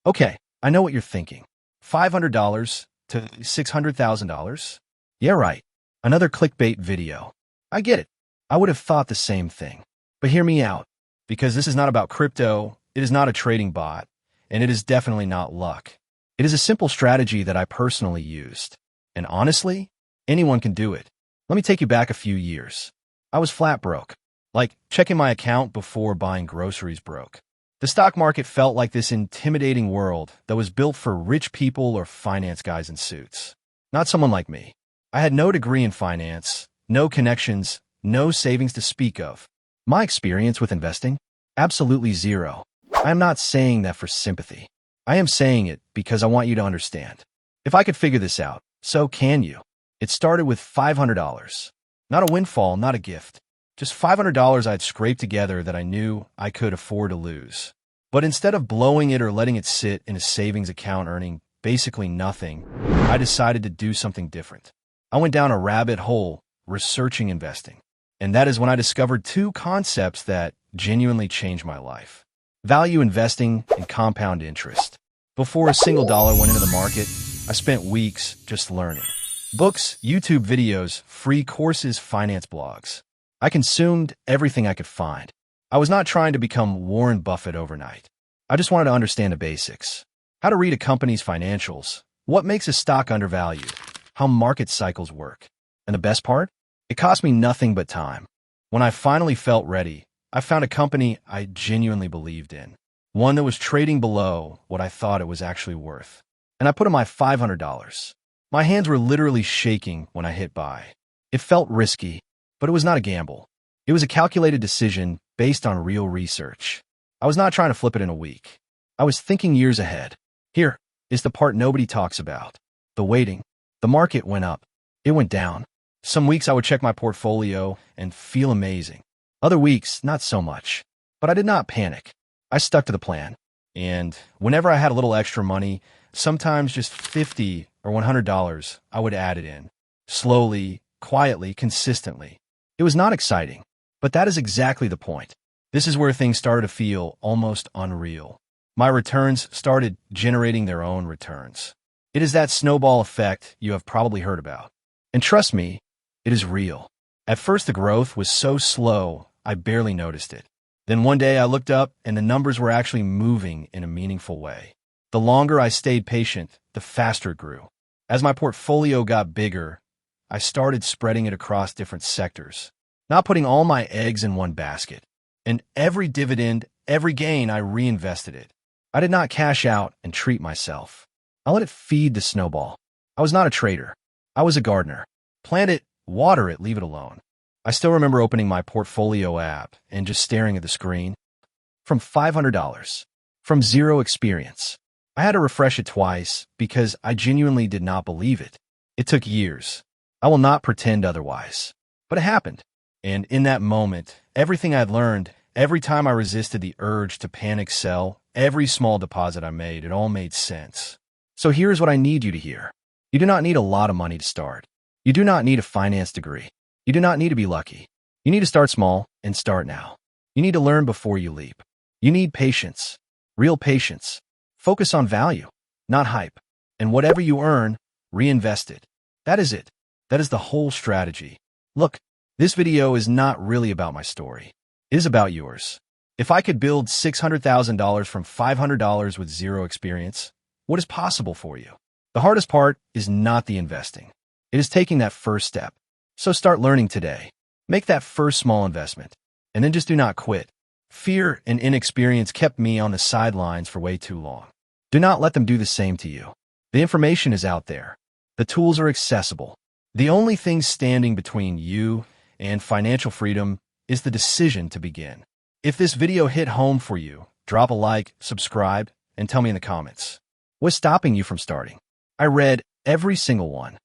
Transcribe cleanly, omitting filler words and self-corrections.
Okay, I know what you're thinking. $500 to $600,000? Yeah, right. Another clickbait video. I get it. I would have thought the same thing. But hear me out, because this is not about crypto, it is not a trading bot, and it is definitely not luck. It is a simple strategy that I personally used. And honestly, anyone can do it. Let me take you back a few years. I was flat broke. Like checking my account before buying groceries broke. The stock market felt like this intimidating world that was built for rich people or finance guys in suits. Not someone like me. I had no degree in finance, no connections, no savings to speak of. My experience with investing? Absolutely zero. I am not saying that for sympathy. I am saying it because I want you to understand. If I could figure this out, so can you. It started with $500. Not a windfall, not a gift. Just $500 I'd scraped together that I knew I could afford to lose. But instead of blowing it or letting it sit in a savings account earning basically nothing, I decided to do something different. I went down a rabbit hole researching investing. And that is when I discovered two concepts that genuinely changed my life. Value investing and compound interest. Before a single dollar went into the market, I spent weeks just learning. Books, YouTube videos, free courses, finance blogs. I consumed everything I could find. I was not trying to become Warren Buffett overnight. I just wanted to understand the basics. How to read a company's financials, what makes a stock undervalued, how market cycles work. And the best part? It cost me nothing but time. When I finally felt ready, I found a company I genuinely believed in. One that was trading below what I thought it was actually worth. And I put in my $500. My hands were literally shaking when I hit buy. It felt risky, but it was not a gamble. It was a calculated decision based on real research. I was not trying to flip it in a week. I was thinking years ahead. Here is the part nobody talks about. The waiting. The market went up. It went down. Some weeks I would check my portfolio and feel amazing. Other weeks, not so much. But I did not panic. I stuck to the plan. And whenever I had a little extra money, sometimes just $50 or $100, I would add it in. Slowly, quietly, consistently. It was not exciting, but that is exactly the point. This is where things started to feel almost unreal. My returns started generating their own returns. It is that snowball effect you have probably heard about. And trust me, it is real. At first, the growth was so slow, I barely noticed it. Then one day I looked up and the numbers were actually moving in a meaningful way. The longer I stayed patient, the faster it grew. As my portfolio got bigger, I started spreading it across different sectors, not putting all my eggs in one basket. And every dividend, every gain, I reinvested it. I did not cash out and treat myself. I let it feed the snowball. I was not a trader. I was a gardener. Plant it, water it, leave it alone. I still remember opening my portfolio app and just staring at the screen. From $500. From zero experience. I had to refresh it twice because I genuinely did not believe it. It took years. I will not pretend otherwise. But it happened. And in that moment, everything I'd learned, every time I resisted the urge to panic sell, every small deposit I made, it all made sense. So here's what I need you to hear. You do not need a lot of money to start. You do not need a finance degree. You do not need to be lucky. You need to start small and start now. You need to learn before you leap. You need patience. Real patience. Focus on value, not hype. And whatever you earn, reinvest it. That is it. That is the whole strategy. Look, this video is not really about my story. It is about yours. If I could build $600,000 from $500 with zero experience, what is possible for you? The hardest part is not the investing. It is taking that first step. So start learning today. Make that first small investment. And then just do not quit. Fear and inexperience kept me on the sidelines for way too long. Do not let them do the same to you. The information is out there. The tools are accessible. The only thing standing between you and financial freedom is the decision to begin. If this video hit home for you, drop a like, subscribe, and tell me in the comments. What's stopping you from starting? I read every single one.